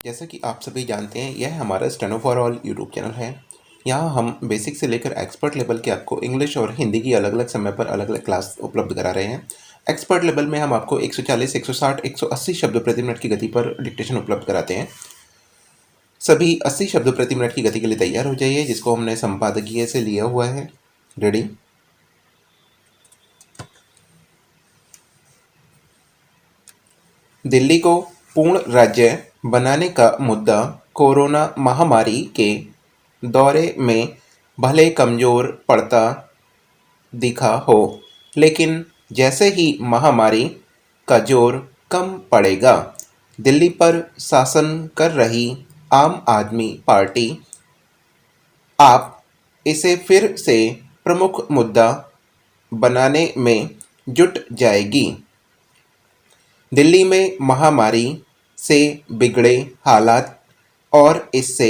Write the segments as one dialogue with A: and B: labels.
A: जैसा कि आप सभी जानते हैं, यह हमारा steno for all YouTube channel है। यहाँ हम बेसिक से लेकर एक्सपर्ट लेवल के आपको इंग्लिश और हिंदी की अलग अलग समय पर अलग अलग क्लास उपलब्ध करा रहे हैं। एक्सपर्ट लेवल में हम आपको 140, 160, 180 शब्द प्रति मिनट की गति पर डिक्टेशन उपलब्ध कराते हैं। सभी 80 शब्द प्रति मिनट की गति के लिए तैयार हो जाइए, जिसको हमने संपादकीय से लिया हुआ है। रेडी। दिल्ली को पूर्ण राज्य बनाने का मुद्दा कोरोना महामारी के दौरे में भले कमजोर पड़ता दिखा हो, लेकिन जैसे ही महामारी का जोर कम पड़ेगा, दिल्ली पर शासन कर रही आम आदमी पार्टी आप इसे फिर से प्रमुख मुद्दा बनाने में जुट जाएगी। दिल्ली में महामारी से बिगड़े हालात और इससे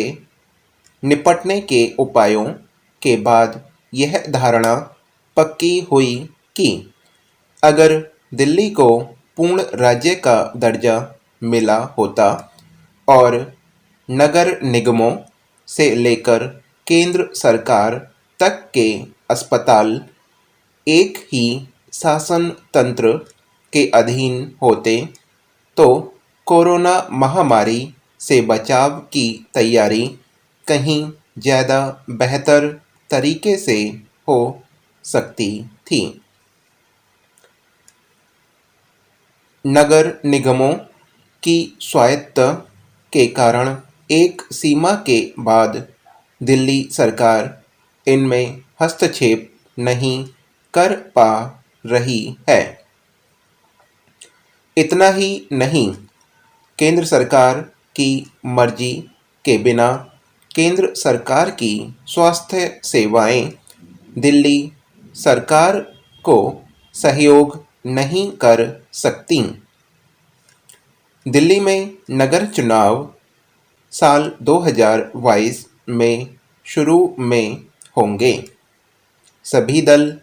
A: निपटने के उपायों के बाद यह धारणा पक्की हुई कि अगर दिल्ली को पूर्ण राज्य का दर्जा मिला होता और नगर निगमों से लेकर केंद्र सरकार तक के अस्पताल एक ही शासन तंत्र के अधीन होते, तो कोरोना महामारी से बचाव की तैयारी कहीं ज़्यादा बेहतर तरीके से हो सकती थी। नगर निगमों की स्वायत्तता के कारण एक सीमा के बाद दिल्ली सरकार इनमें हस्तक्षेप नहीं कर पा रही है। इतना ही नहीं, केंद्र सरकार की मर्जी के बिना केंद्र सरकार की स्वास्थ्य सेवाएं दिल्ली सरकार को सहयोग नहीं कर सकती। दिल्ली में नगर चुनाव साल 2022 में शुरू में होंगे। सभी दल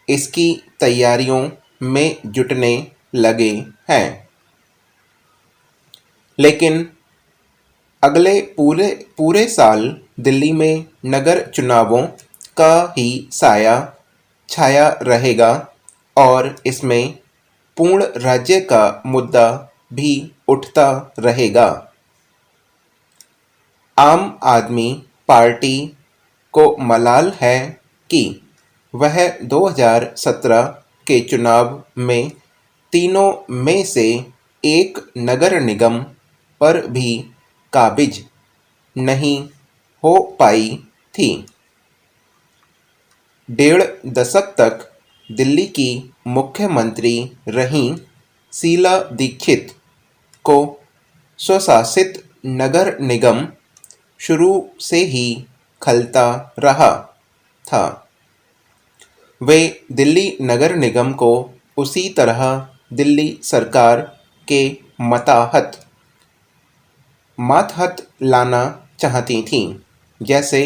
A: इसकी तैयारियों में जुटने लगे हैं, लेकिन अगले पूरे साल दिल्ली में नगर चुनावों का ही साया छाया रहेगा और इसमें पूर्ण राज्य का मुद्दा भी उठता रहेगा। आम आदमी पार्टी को मलाल है कि वह 2017 के चुनाव में तीनों में से एक नगर निगम पर भी काबिज नहीं हो पाई थी। 1.5 दशक तक दिल्ली की मुख्यमंत्री रहीं शीला दीक्षित को स्वशासित नगर निगम शुरू से ही खलता रहा था। वे दिल्ली नगर निगम को उसी तरह दिल्ली सरकार के मातहत लाना चाहती थीं, जैसे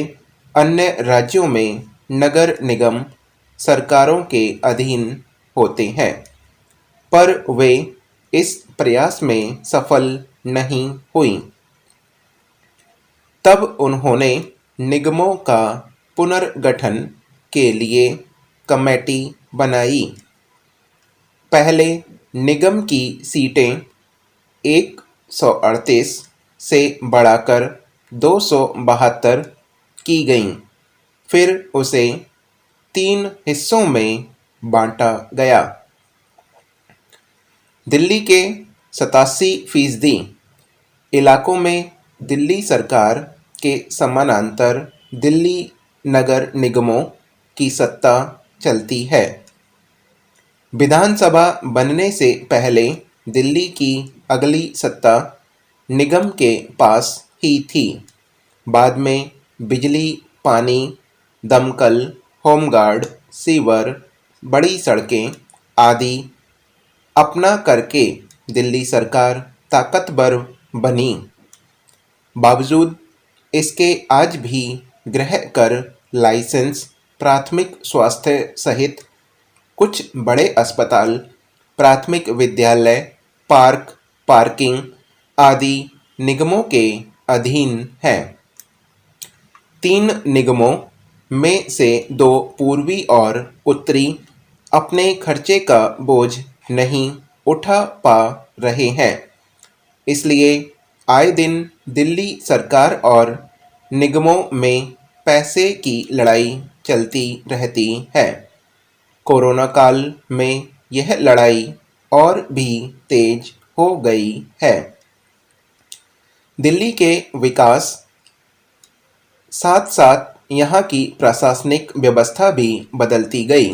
A: अन्य राज्यों में नगर निगम सरकारों के अधीन होते हैं, पर वे इस प्रयास में सफल नहीं हुईं। तब उन्होंने निगमों का पुनर्गठन के लिए कमेटी बनाई। पहले निगम की सीटें 138 से बढ़ाकर 272 की गईं, फिर उसे 3 हिस्सों में बांटा गया। दिल्ली के 87% इलाकों में दिल्ली सरकार के समानांतर दिल्ली नगर निगमों की सत्ता चलती है। विधानसभा बनने से पहले दिल्ली की अगली सत्ता निगम के पास ही थी। बाद में बिजली, पानी, दमकल, होमगार्ड, सीवर, बड़ी सड़कें आदि अपना करके दिल्ली सरकार ताकतवर बनी। बावजूद इसके आज भी गृह कर, लाइसेंस, प्राथमिक स्वास्थ्य सहित कुछ बड़े अस्पताल, प्राथमिक विद्यालय, पार्किंग आदि निगमों के अधीन है। 3 निगमों में से 2 पूर्वी और उत्तरी अपने खर्चे का बोझ नहीं उठा पा रहे हैं, इसलिए आए दिन दिल्ली सरकार और निगमों में पैसे की लड़ाई चलती रहती है। कोरोना काल में यह लड़ाई और भी तेज हो गई है। दिल्ली के विकास साथ साथ यहाँ की प्रशासनिक व्यवस्था भी बदलती गई।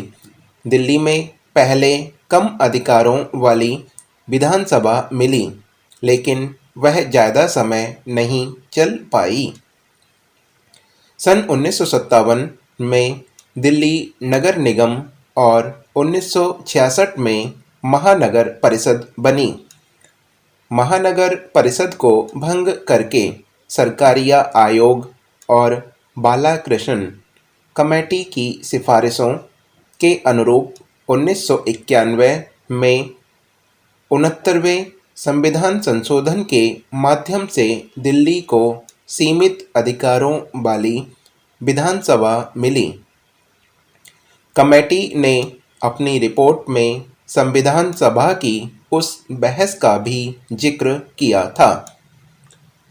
A: दिल्ली में पहले कम अधिकारों वाली विधानसभा मिली, लेकिन वह ज़्यादा समय नहीं चल पाई। सन 1957 में दिल्ली नगर निगम और 1966 में महानगर परिषद बनी। महानगर परिषद को भंग करके सरकारिया आयोग और बालाकृष्ण कमेटी की सिफारिशों के अनुरूप 1991 में 69वें संविधान संशोधन के माध्यम से दिल्ली को सीमित अधिकारों वाली विधानसभा मिली। कमेटी ने अपनी रिपोर्ट में संविधान सभा की उस बहस का भी जिक्र किया था,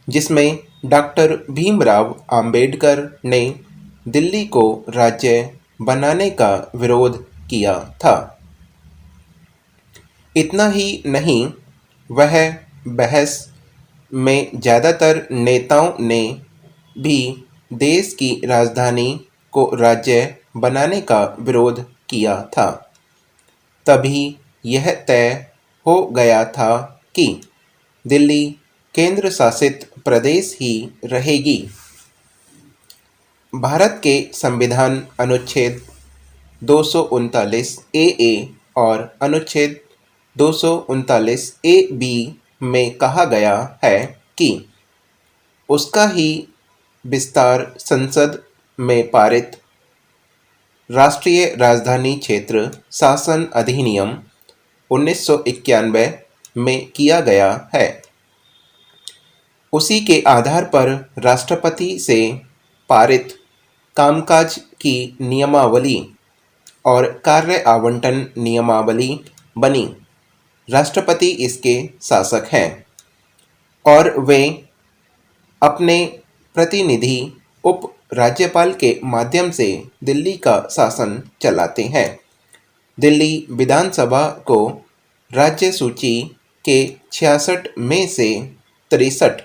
A: जिसमें डॉक्टर भीमराव अंबेडकर ने दिल्ली को राज्य बनाने का विरोध किया था। इतना ही नहीं, वह बहस में ज़्यादातर नेताओं ने भी देश की राजधानी को राज्य बनाने का विरोध किया था। तभी यह तय हो गया था कि दिल्ली केंद्र शासित प्रदेश ही रहेगी। भारत के संविधान अनुच्छेद 239 ए और अनुच्छेद 239 ए बी में कहा गया है कि उसका ही विस्तार संसद में पारित राष्ट्रीय राजधानी क्षेत्र शासन अधिनियम 1991 में किया गया है। उसी के आधार पर राष्ट्रपति से पारित कामकाज की नियमावली और कार्य आवंटन नियमावली बनी। राष्ट्रपति इसके शासक हैं और वे अपने प्रतिनिधि उप राज्यपाल के माध्यम से दिल्ली का शासन चलाते हैं। दिल्ली विधानसभा को राज्य सूची के 66 में से 63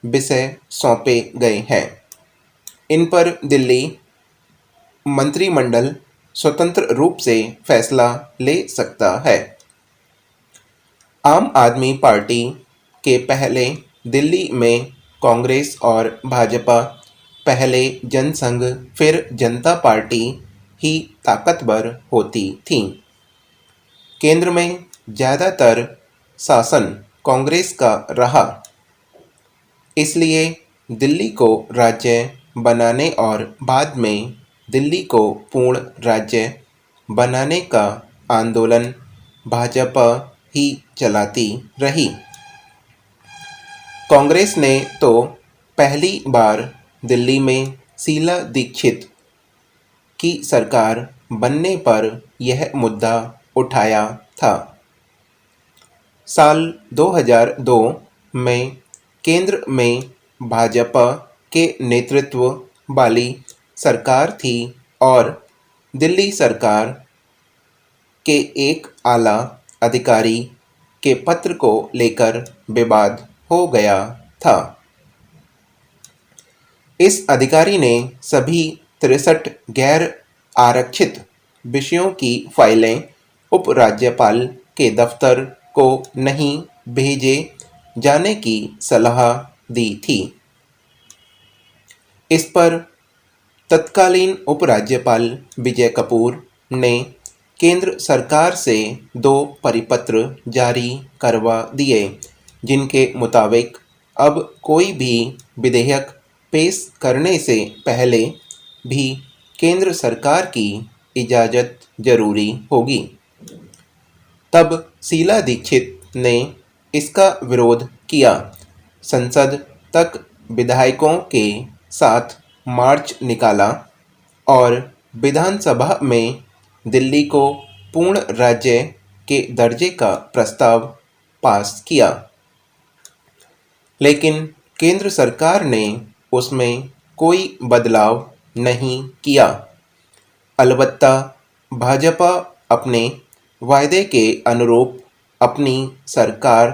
A: विषय सौंपे गए हैं। इन पर दिल्ली मंत्रिमंडल स्वतंत्र रूप से फैसला ले सकता है। आम आदमी पार्टी के पहले दिल्ली में कांग्रेस और भाजपा, पहले जनसंघ फिर जनता पार्टी ही ताकतवर होती थीं। केंद्र में ज़्यादातर शासन कांग्रेस का रहा, इसलिए दिल्ली को राज्य बनाने और बाद में दिल्ली को पूर्ण राज्य बनाने का आंदोलन भाजपा ही चलाती रही। कांग्रेस ने तो पहली बार दिल्ली में शीला दीक्षित की सरकार बनने पर यह मुद्दा उठाया था। साल 2002 में केंद्र में भाजपा के नेतृत्व वाली सरकार थी और दिल्ली सरकार के एक आला अधिकारी के पत्र को लेकर विवाद हो गया था। इस अधिकारी ने सभी 63 गैर आरक्षित विषयों की फाइलें उपराज्यपाल के दफ्तर को नहीं भेजे जाने की सलाह दी थी। इस पर तत्कालीन उपराज्यपाल विजय कपूर ने केंद्र सरकार से 2 परिपत्र जारी करवा दिए, जिनके मुताबिक अब कोई भी विधेयक पेश करने से पहले भी केंद्र सरकार की इजाज़त जरूरी होगी। तब शीला दीक्षित ने इसका विरोध किया। संसद तक विधायकों के साथ मार्च निकाला और विधानसभा में दिल्ली को पूर्ण राज्य के दर्जे का प्रस्ताव पास किया, लेकिन केंद्र सरकार ने उसमें कोई बदलाव नहीं किया। अलबत्ता भाजपा अपने वायदे के अनुरूप अपनी सरकार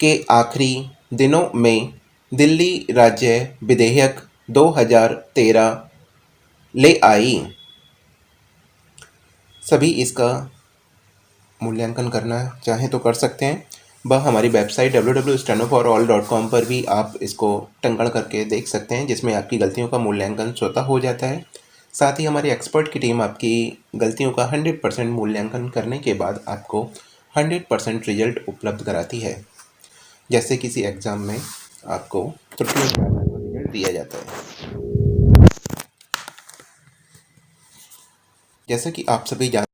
A: के आखिरी दिनों में दिल्ली राज्य विधेयक 2013 ले आई। सभी इसका मूल्यांकन करना चाहें तो कर सकते हैं। वह हमारी वेबसाइट www.stenoforall.com पर भी आप इसको टंकण करके देख सकते हैं, जिसमें आपकी गलतियों का मूल्यांकन स्वतः हो जाता है। साथ ही हमारी एक्सपर्ट की टीम आपकी गलतियों का 100% मूल्यांकन करने के बाद आपको 100% रिजल्ट उपलब्ध कराती है। जैसे किसी एग्ज़ाम में आपको त्रुटियों के आधार पर रिजल्ट दिया जाता है। जैसा कि आप सभी जानते